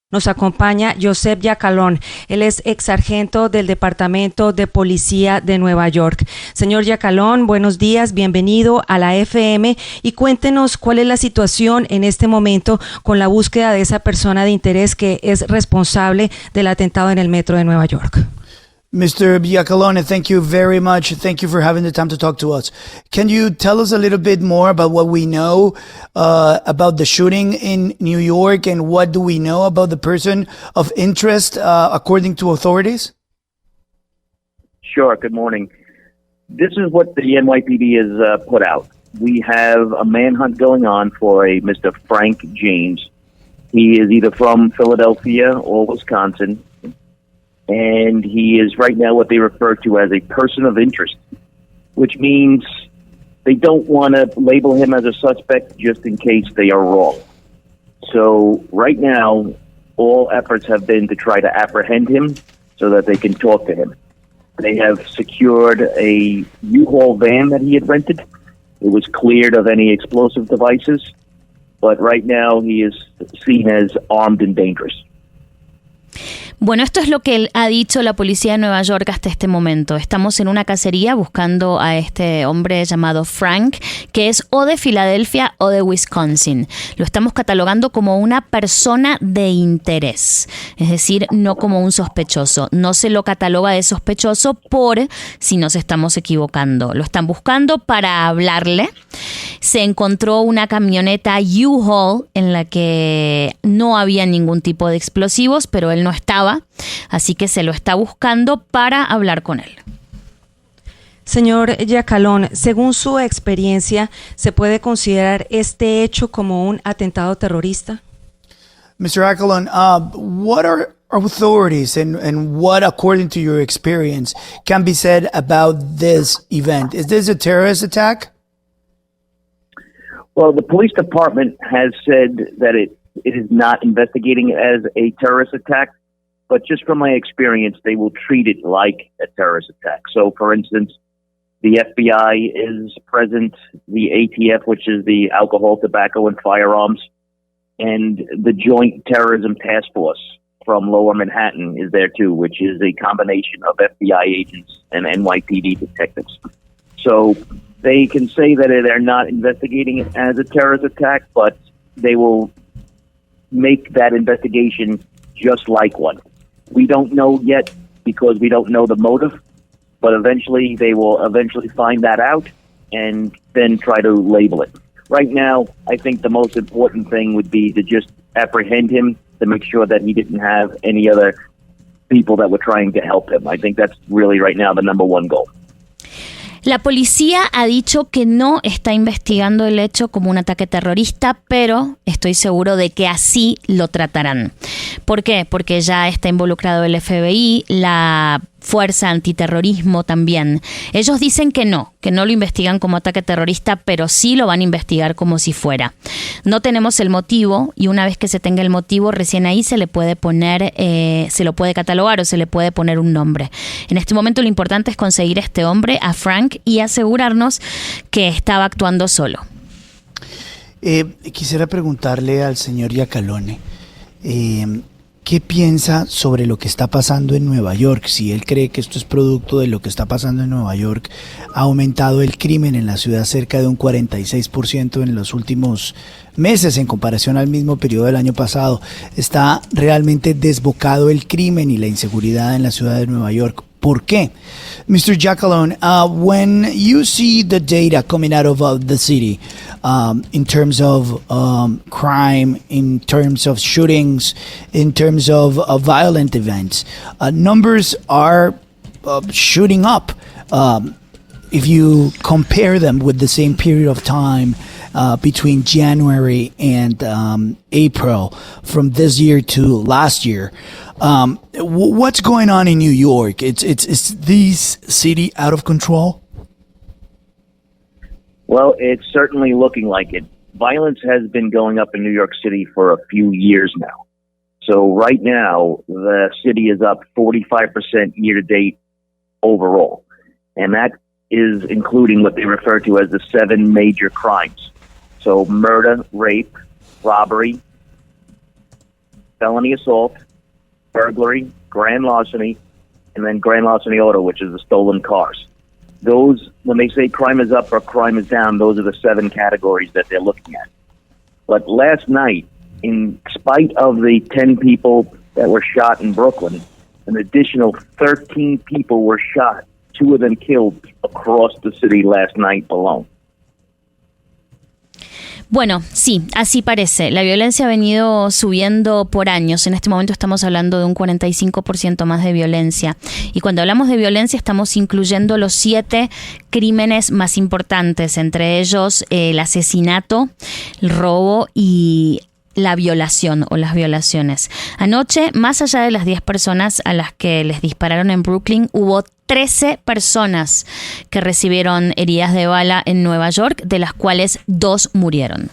Nos acompaña Joseph Giacalone. Él es ex sargento del departamento de Policía de Nueva York. Señor Giacalone, buenos días, bienvenido a la FM y cuéntenos cuál es la situación en este momento con la búsqueda de esa persona de interés que es responsable del atentado en el metro de Nueva York. Mr. Giacalone, thank you very much. Thank you for having the time to talk to us. Can you tell us a little bit more about what we know about the shooting in New York, and what do we know about the person of interest according to authorities? Sure. Good morning. This is what the NYPD has put out. We have a manhunt going on for a Mr. Frank James. He is either from Philadelphia or Wisconsin, and he is right now what they refer to as a person of interest, which means they don't want to label him as a suspect just in case they are wrong. So right now, all efforts have been to try to apprehend him so that they can talk to him. They have secured a U-Haul van that he had rented. It was cleared of any explosive devices, but right now he is seen as armed and dangerous. Bueno, esto es lo que ha dicho la Policía de Nueva York hasta este momento. Estamos en una cacería buscando a este hombre llamado Frank, que es o de Filadelfia o de Wisconsin. Lo estamos catalogando como una persona de interés, es decir, no como un sospechoso. No se lo cataloga de sospechoso por si nos estamos equivocando. Lo están buscando para hablarle. Se encontró una camioneta U-Haul en la que no había ningún tipo de explosivos, pero él no estaba. Así que se lo está buscando para hablar con él. Señor Giacalone, según su experiencia, ¿se puede considerar este hecho como un atentado terrorista? Mr. Giacalone, what are authorities and what, according to your experience, can be said about this event? Is this a terrorist attack? Well, the police department has said that it is not investigating it as a terrorist attack. But just from my experience, they will treat it like a terrorist attack. So, for instance, the FBI is present, the ATF, which is the Alcohol, Tobacco, and Firearms, and the Joint Terrorism Task Force from Lower Manhattan is there too, which is a combination of FBI agents and NYPD detectives. So they can say that they're not investigating it as a terrorist attack, but they will make that investigation just like one. We don't know yet because we don't know the motive, but eventually they will find that out and then try to label it. Right now, I think the most important thing would be to just apprehend him to make sure that he didn't have any other people that were trying to help him. I think that's really right now the number one goal. La policía ha dicho que no está investigando el hecho como un ataque terrorista, pero estoy seguro de que así lo tratarán. ¿Por qué? Porque ya está involucrado el FBI, la Fuerza Antiterrorismo también. Ellos dicen que no lo investigan como ataque terrorista, pero sí lo van a investigar como si fuera. No tenemos el motivo, y una vez que se tenga el motivo, recién ahí se le puede poner, se lo puede catalogar o se le puede poner un nombre. En este momento lo importante es conseguir a este hombre, a Frank, y asegurarnos que estaba actuando solo. Quisiera preguntarle al señor Giacalone, ¿qué piensa sobre lo que está pasando en Nueva York? Si él cree que esto es producto de lo que está pasando en Nueva York, ha aumentado el crimen en la ciudad cerca de un 46% en los últimos meses en comparación al mismo periodo del año pasado. ¿Está realmente desbocado el crimen y la inseguridad en la ciudad de Nueva York? ¿Por qué? Mr. Giacalone, when you see the data coming out of the city in terms of crime, in terms of shootings, in terms of violent events, numbers are shooting up. If you compare them with the same period of time between January and April from this year to last year, what's going on in New York? Is this city out of control? Well, it's certainly looking like it. Violence has been going up in New York City for a few years now. So right now, the city is up 45% year-to-date overall. And that is including what they refer to as the 7 major crimes. So murder, rape, robbery, felony assault, burglary, grand larceny, and then grand larceny auto, which is the stolen cars. Those, when they say crime is up or crime is down, those are the 7 categories that they're looking at. But last night, in spite of the 10 people that were shot in Brooklyn, an additional 13 people were shot, 2 of them killed across the city last night alone. Bueno, sí, así parece. La violencia ha venido subiendo por años. En este momento estamos hablando de un 45% más de violencia. Y cuando hablamos de violencia estamos incluyendo los 7 crímenes más importantes, entre ellos el asesinato, el robo y la violación o las violaciones. Anoche, más allá de las 10 personas a las que les dispararon en Brooklyn, hubo 13 personas que recibieron heridas de bala en Nueva York, de las cuales 2 murieron.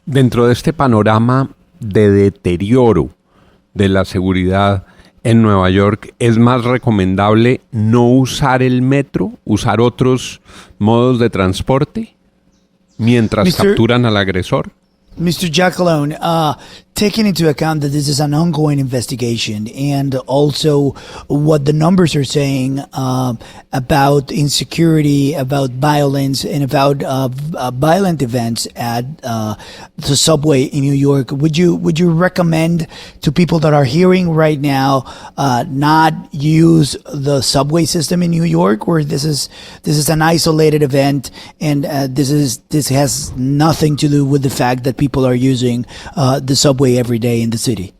Dentro de este panorama de deterioro de la seguridad en Nueva York, ¿es más recomendable no usar el metro, usar otros modos de transporte mientras capturan al agresor? Mr. Giacalone, taking into account that this is an ongoing investigation and also what the numbers are saying about insecurity, about violence, and about violent events at the subway in New York, would you recommend to people that are hearing right now not use the subway system in New York, or this is an isolated event and this has nothing to do with the fact that people are using the subway every day in the city?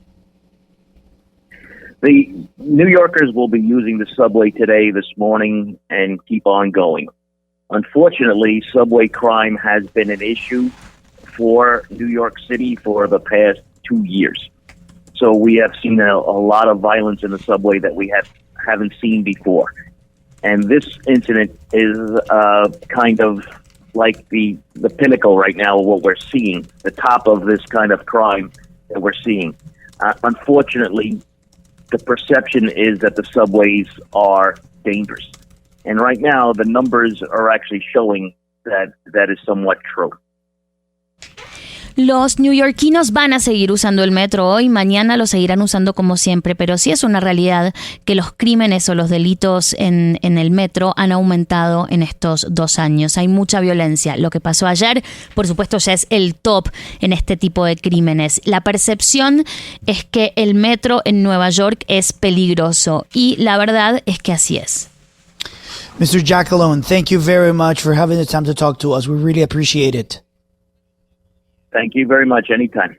The New Yorkers will be using the subway today, this morning, and keep on going. Unfortunately, subway crime has been an issue for New York City for the past 2 years. So we have seen a lot of violence in the subway that we haven't seen before. And this incident is kind of like the pinnacle right now of what we're seeing, the top of this kind of crime that we're seeing. Unfortunately, the perception is that the subways are dangerous. And right now, the numbers are actually showing that is somewhat true. Los neoyorquinos van a seguir usando el metro hoy, mañana lo seguirán usando como siempre, pero sí es una realidad que los crímenes o los delitos en el metro han aumentado en estos 2 años. Hay mucha violencia. Lo que pasó ayer, por supuesto, ya es el top en este tipo de crímenes. La percepción es que el metro en Nueva York es peligroso y la verdad es que así es. Mr. Giacalone, thank you very much for having the time to talk to us. We really appreciate it. Thank you very much. Anytime.